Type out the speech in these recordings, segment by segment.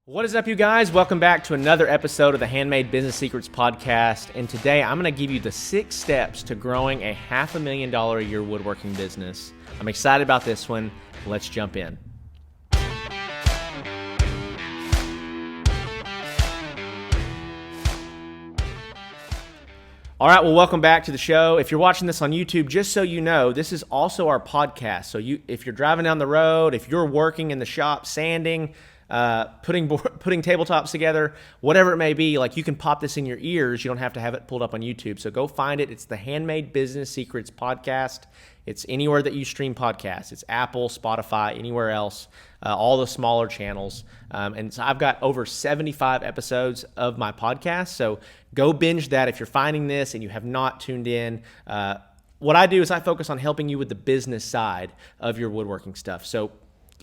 What is up, you guys? Welcome back to another episode of the Handmade Business Secrets podcast. And today I'm going to give you the 6 steps to growing a $500,000 a year woodworking business. I'm excited about this one. Let's jump in. All right, well, welcome back to the show. If you're watching this on YouTube, just so you know, this is also our podcast. So if you're driving down the road, if you're working in the shop, sanding, putting tabletops together, whatever it may be, like you can pop this in your ears. You don't have to have it pulled up on YouTube. So go find it. It's the Handmade Business Secrets podcast. It's anywhere that you stream podcasts. It's Apple, Spotify, anywhere else, all the smaller channels. And so I've got over 75 episodes of my podcast. So go binge that if you're finding this and you have not tuned in. What I do is I focus on helping you with the business side of your woodworking stuff. So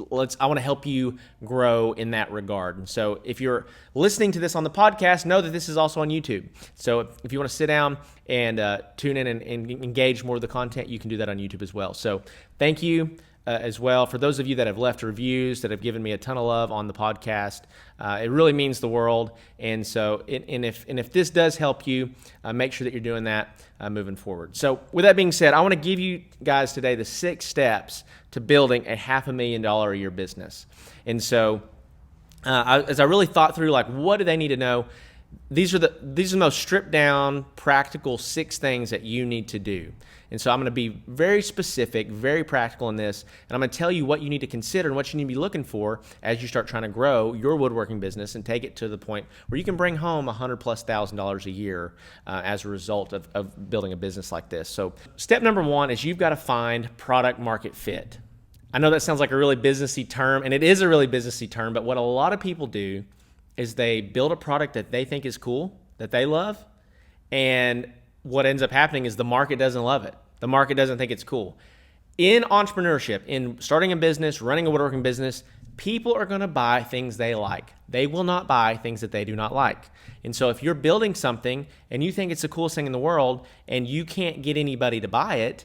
I want to help you grow in that regard. And so if you're listening to this on the podcast, know that this is also on YouTube. So if you want to sit down and tune in and engage more of the content, you can do that on YouTube as well. So thank you as well for those of you that have left reviews, that have given me a ton of love on the podcast. It really means the world. And so if this does help you, make sure that you're doing that moving forward. So with that being said, I want to give you guys today the 6 steps to building a $500,000 a year business. And so as I really thought through, like, what do they need to know? These are the most stripped down, practical 6 things that you need to do. And so I'm going to be very specific, very practical in this, and I'm going to tell you what you need to consider and what you need to be looking for as you start trying to grow your woodworking business and take it to the point where you can bring home $100,000+ a year as a result of building a business like this. So step number 1 is you've got to find product market fit. I know that sounds like a really businessy term, and it is a really businessy term, but what a lot of people do is they build a product that they think is cool, that they love, and what ends up happening is the market doesn't love it. The market doesn't think it's cool. In entrepreneurship, in starting a business, running a woodworking business, people are going to buy things they like. They will not buy things that they do not like. And so if you're building something and you think it's the coolest thing in the world and you can't get anybody to buy it,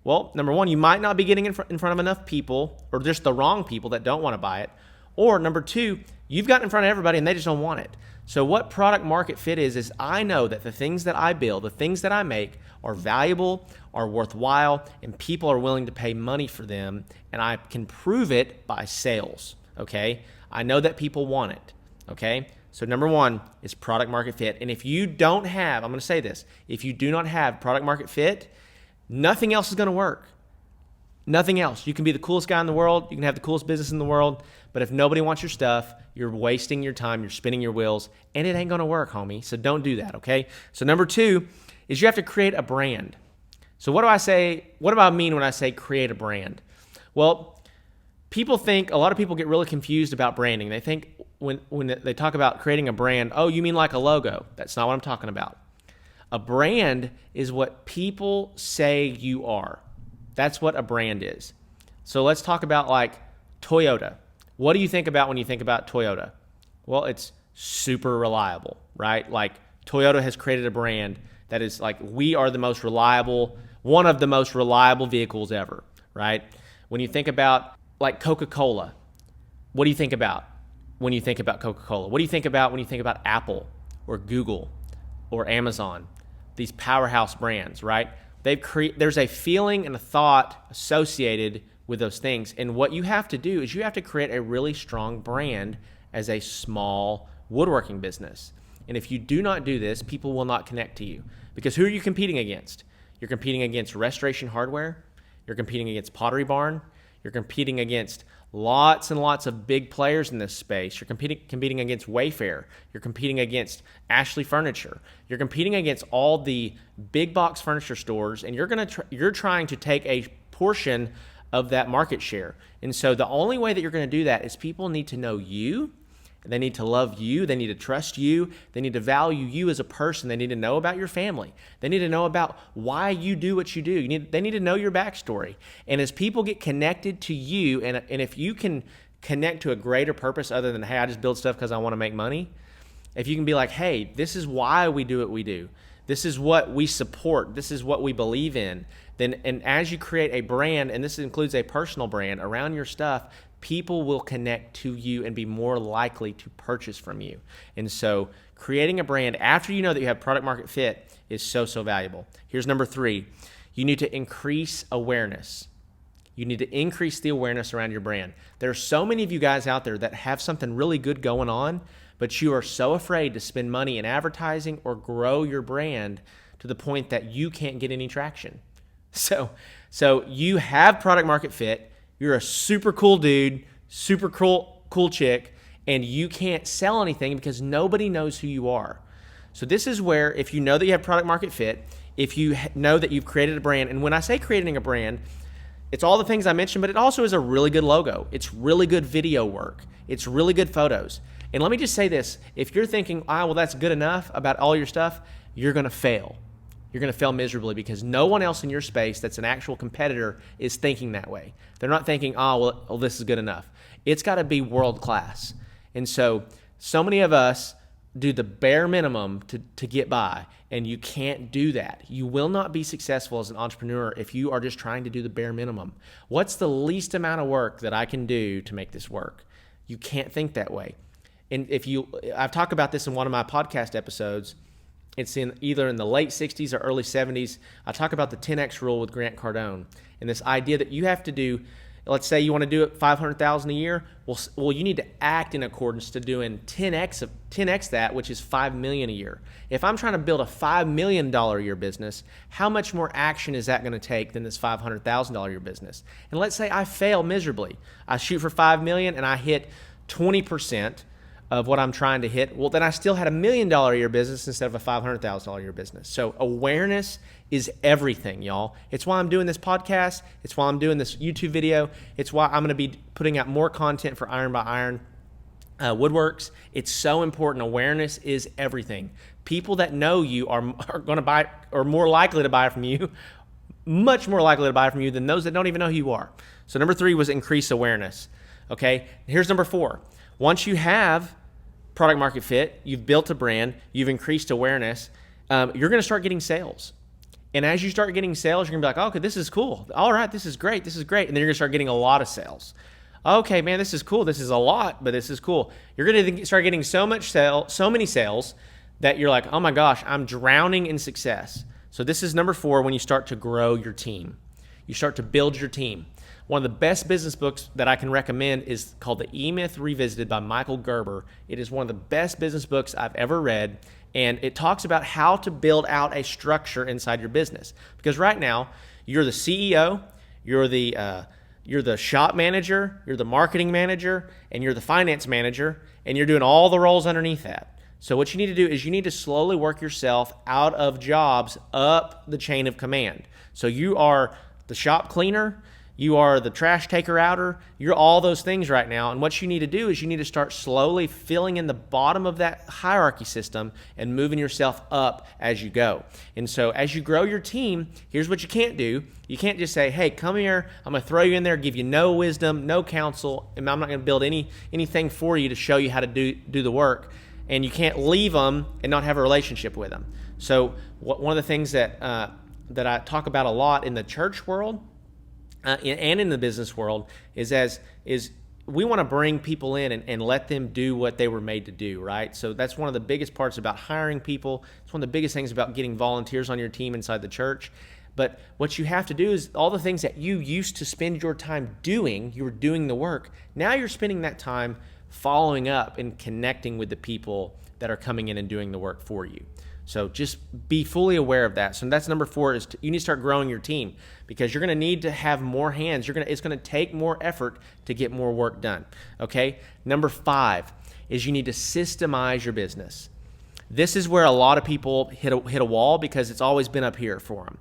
well, number 1, you might not be getting in front of enough people, or just the wrong people that don't want to buy it. Or number 2, you've gotten in front of everybody and they just don't want it. So what product market fit is I know that the things that I build, the things that I make are valuable, are worthwhile, and people are willing to pay money for them, and I can prove it by sales, okay? I know that people want it, okay? So number 1 is product market fit. And if you don't have, I'm going to say this, if you do not have product market fit, nothing else is going to work. Nothing else. You can be the coolest guy in the world. You can have the coolest business in the world. But if nobody wants your stuff, you're wasting your time. You're spinning your wheels. And it ain't going to work, homie. So don't do that, okay? So number 2 is you have to create a brand. So what do I say? What do I mean when I say create a brand? Well, a lot of people get really confused about branding. They think when they talk about creating a brand, oh, you mean like a logo. That's not what I'm talking about. A brand is what people say you are. That's what a brand is. So let's talk about like Toyota. What do you think about when you think about Toyota? Well, it's super reliable, right? Like Toyota has created a brand that is like, we are the most reliable, one of the most reliable vehicles ever, right? When you think about like Coca-Cola, what do you think about when you think about Coca-Cola? What do you think about when you think about Apple or Google or Amazon? These powerhouse brands, right? There's a feeling and a thought associated with those things. And what you have to do is you have to create a really strong brand as a small woodworking business. And if you do not do this, people will not connect to you. Because who are you competing against? You're competing against Restoration Hardware. You're competing against Pottery Barn. You're competing against lots and lots of big players in this space. You're competing against Wayfair. You're competing against Ashley Furniture. You're competing against all the big box furniture stores, and you're trying to take a portion of that market share. And so the only way that you're going to do that is people need to know you. They need to love you. They need to trust you. They need to value you as a person. They need to know about your family. They need to know about why you do what you do. They need to know your backstory. And as people get connected to you, and if you can connect to a greater purpose other than, hey, I just build stuff because I want to make money. If you can be like, hey, this is why we do what we do. This is what we support. This is what we believe in. And as you create a brand, and this includes a personal brand around your stuff, people will connect to you and be more likely to purchase from you. And so creating a brand after you know that you have product market fit is so, so valuable. Here's number 3. You need to increase awareness. You need to increase the awareness around your brand. There are so many of you guys out there that have something really good going on, but you are so afraid to spend money in advertising or grow your brand to the point that you can't get any traction. So you have product market fit. You're a super cool dude, super cool chick, and you can't sell anything because nobody knows who you are. So this is where, if you know that you have product market fit, if you know that you've created a brand, and when I say creating a brand, it's all the things I mentioned, but it also is a really good logo. It's really good video work. It's really good photos. And let me just say this. If you're thinking, well, that's good enough about all your stuff, you're going to fail. You're going to fail miserably because no one else in your space that's an actual competitor is thinking that way. They're not thinking, well, this is good enough. It's got to be world class. And so many of us do the bare minimum to get by, and you can't do that. You will not be successful as an entrepreneur if you are just trying to do the bare minimum. What's the least amount of work that I can do to make this work? You can't think that way. And I've talked about this in one of my podcast episodes. It's either in the late 60s or early 70s. I talk about the 10X rule with Grant Cardone, and this idea that you have to do, let's say you want to do it $500,000 a year. Well, you need to act in accordance to doing 10x that, which is $5 million a year. If I'm trying to build a $5 million a year business, how much more action is that going to take than this $500,000 a year business? And let's say I fail miserably. I shoot for $5 million and I hit 20% of what I'm trying to hit. Well, then I still had $1 million a year business instead of a $500,000 a year business. So awareness is everything, y'all. It's why I'm doing this podcast. It's why I'm doing this YouTube video. It's why I'm going to be putting out more content for Iron by Iron Woodworks. It's so important. Awareness is everything. People that know you are going to buy, or more likely to buy from you, much more likely to buy from you than those that don't even know who you are. So number 3 was increase awareness. Okay, here's number 4. Once you have product market fit, you've built a brand, you've increased awareness, you're going to start getting sales. And as you start getting sales, you're going to be like, okay, this is cool. All right, this is great. And then you're going to start getting a lot of sales. Okay, man, this is cool. This is a lot, but this is cool. You're going to start getting so many sales that you're like, oh my gosh, I'm drowning in success. So this is number 4, when you start to grow your team. You start to build your team. One of the best business books that I can recommend is called The E-Myth Revisited by Michael Gerber. It is one of the best business books I've ever read, and it talks about how to build out a structure inside your business. Because right now, you're the CEO, you're the shop manager, you're the marketing manager, and you're the finance manager, and you're doing all the roles underneath that. So what you need to do is you need to slowly work yourself out of jobs up the chain of command. So you are the shop cleaner, you are the trash taker outer, you're all those things right now. And what you need to do is you need to start slowly filling in the bottom of that hierarchy system and moving yourself up as you go. And so as you grow your team, here's what you can't do. You can't just say, hey, come here, I'm going to throw you in there, give you no wisdom, no counsel, and I'm not going to build anything for you to show you how to do the work. And you can't leave them and not have a relationship with them. So one of the things that I talk about a lot in the church world and in the business world is we want to bring people in and let them do what they were made to do, right? So that's one of the biggest parts about hiring people. It's one of the biggest things about getting volunteers on your team inside the church. But what you have to do is all the things that you used to spend your time doing, you were doing the work. Now you're spending that time following up and connecting with the people that are coming in and doing the work for you. So just be fully aware of that. So that's number 4 is you need to start growing your team because you're going to need to have more hands. It's going to take more effort to get more work done. Okay. Number 5 is you need to systemize your business. This is where a lot of people hit a wall because it's always been up here for them.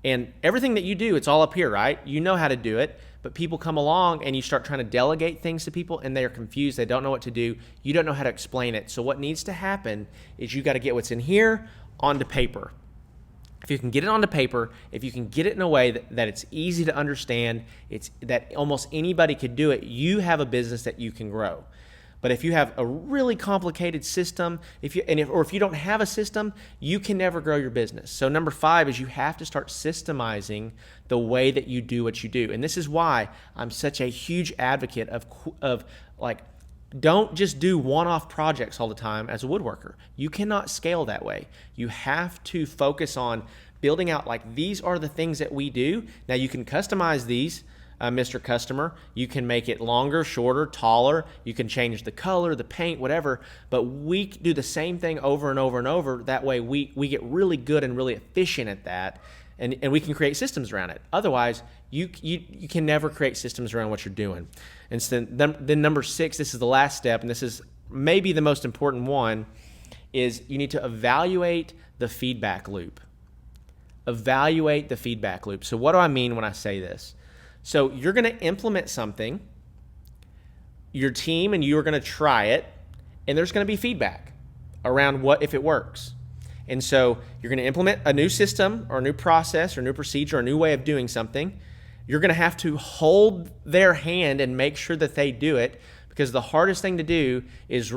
And everything that you do, it's all up here, right? You know how to do it, but people come along and you start trying to delegate things to people and they're confused. They don't know what to do. You don't know how to explain it. So what needs to happen is you got to get what's in here onto paper. If you can get it onto paper, if you can get it in a way that it's easy to understand, it's that almost anybody could do it, you have a business that you can grow. But if you have a really complicated system, if you don't have a system, you can never grow your business. So number 5 is you have to start systemizing the way that you do what you do. And this is why I'm such a huge advocate of like, don't just do one-off projects all the time as a woodworker. You cannot scale that way. You have to focus on building out, like, these are the things that we do. Now you can customize these, Mr. Customer. You can make it longer, shorter, taller. You can change the color, the paint, whatever. But we do the same thing over and over and over. That way we get really good and really efficient at that. And we can create systems around it. Otherwise, you can never create systems around what you're doing. And so then number 6, this is the last step, and this is maybe the most important one, is you need to evaluate the feedback loop. Evaluate the feedback loop. So what do I mean when I say this? So you're going to implement something, your team and you are going to try it, and there's going to be feedback around what if it works. And so you're going to implement a new system or a new process or a new procedure or a new way of doing something. You're going to have to hold their hand and make sure that they do it, because the hardest thing to do is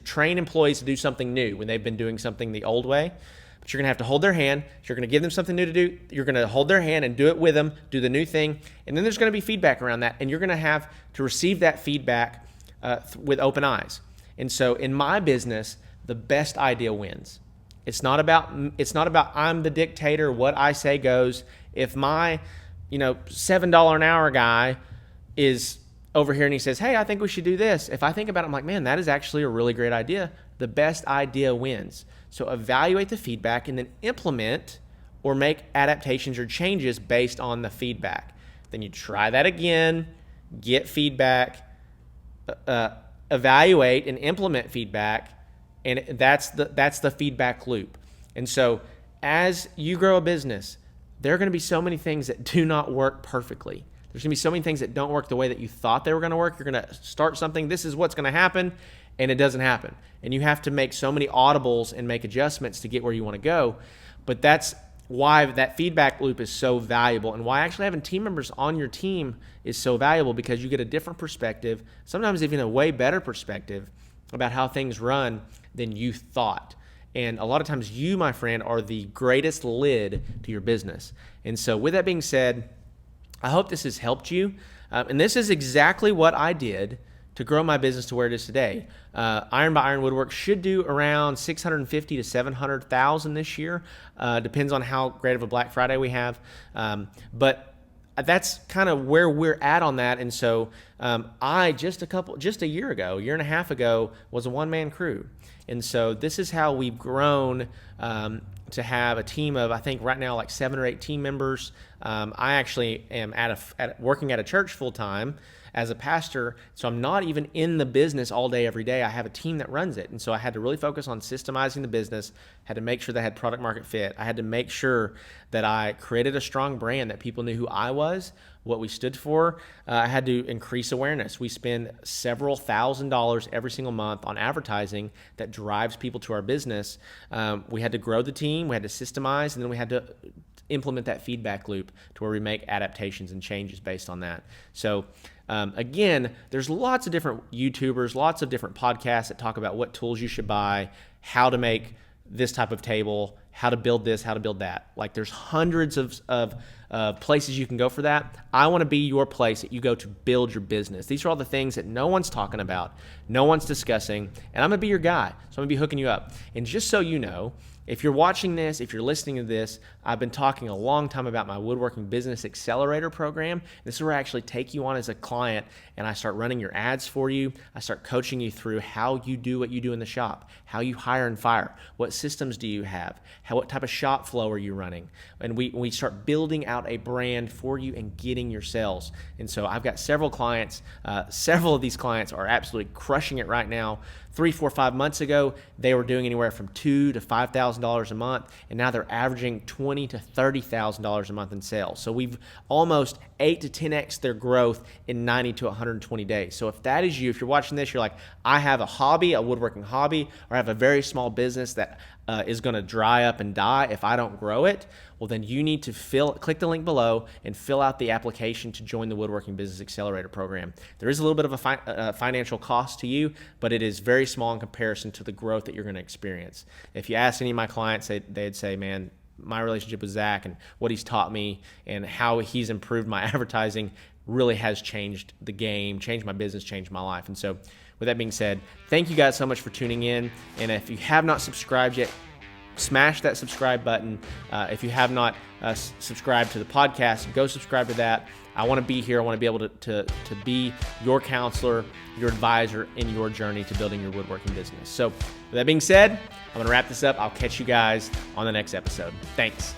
train employees to do something new when they've been doing something the old way. But you're going to have to hold their hand. You're going to give them something new to do. You're going to hold their hand and do it with them, do the new thing. And then there's going to be feedback around that. And you're going to have to receive that feedback with open eyes. And so in my business, the best idea wins. It's not about I'm the dictator, what I say goes. If my $7 an hour guy is over here and he says, hey, I think we should do this. If I think about it, I'm like, man, that is actually a really great idea. The best idea wins. So evaluate the feedback and then implement or make adaptations or changes based on the feedback. Then you try that again, get feedback, evaluate and implement feedback, and that's the feedback loop. And so as you grow a business, there are going to be so many things that do not work perfectly. There's going to be so many things that don't work the way that you thought they were going to work. You're going to start something, this is what's going to happen, and it doesn't happen. And you have to make so many audibles and make adjustments to get where you want to go. But that's why that feedback loop is so valuable, and why actually having team members on your team is so valuable, because you get a different perspective, sometimes even a way better perspective about how things run than you thought. And a lot of times you, my friend, are the greatest lid to your business. And so with that being said, I hope this has helped you. And this is exactly what I did to grow my business to where it is today. Iron by Iron Woodwork should do around 650 to 700,000 this year. Depends on how great of a Black Friday we have. But that's kind of where we're at on that. And so I just a year and a half ago, was a one-man crew. And so this is how we've grown to have a team of, I think right now, like 7 or 8 team members. I actually am working at a church full-time as a pastor, so I'm not even in the business all day, every day. I have a team that runs it. And so I had to really focus on systemizing the business, had to make sure that I had product market fit. I had to make sure that I created a strong brand, that people knew who I was, what we stood for. I had to increase awareness. We spend several $1,000s every single month on advertising that drives people to our business. We had to grow the team, we had to systemize, and then we had to implement that feedback loop to where we make adaptations and changes based on that. So again, there's lots of different YouTubers, lots of different podcasts that talk about what tools you should buy, how to make this type of table, how to build this, how to build that. Like, there's hundreds of places you can go for that. I want to be your place that you go to build your business. These are all the things that no one's talking about, no one's discussing, and I'm going to be your guy. So I'm going to be hooking you up. And just so you know, if you're watching this, if you're listening to this, I've been talking a long time about my Woodworking Business Accelerator program. This is where I actually take you on as a client, and I start running your ads for you. I start coaching you through how you do what you do in the shop, how you hire and fire, what systems do you have, what type of shop flow are you running, and we start building out a brand for you and getting your sales. And so I've got several clients. Several of these clients are absolutely crushing it right now. 3, 4, 5 months ago, they were doing anywhere from $2,000 to $5,000 a month, and now they're averaging $20,000 to $30,000 a month in sales. So we've almost 8 to 10x their growth in 90 to 120 days. So if that is you, if you're watching this, you're like, I have a hobby, a woodworking hobby, or I have a very small business that is going to dry up and die if I don't grow it. well, then you need to click the link below and fill out the application to join the Woodworking Business Accelerator program. There is a little bit of a financial cost to you, but it is very small in comparison to the growth that you're going to experience. If you ask any of my clients, they'd say, man, my relationship with Zach and what he's taught me and how he's improved my advertising really has changed the game, changed my business, changed my life. And so with that being said, thank you guys so much for tuning in. And if you have not subscribed yet, smash that subscribe button. If you have not subscribed to the podcast, go subscribe to that. I want to be here. I want to be able to be your counselor, your advisor in your journey to building your woodworking business. So with that being said, I'm going to wrap this up. I'll catch you guys on the next episode. Thanks.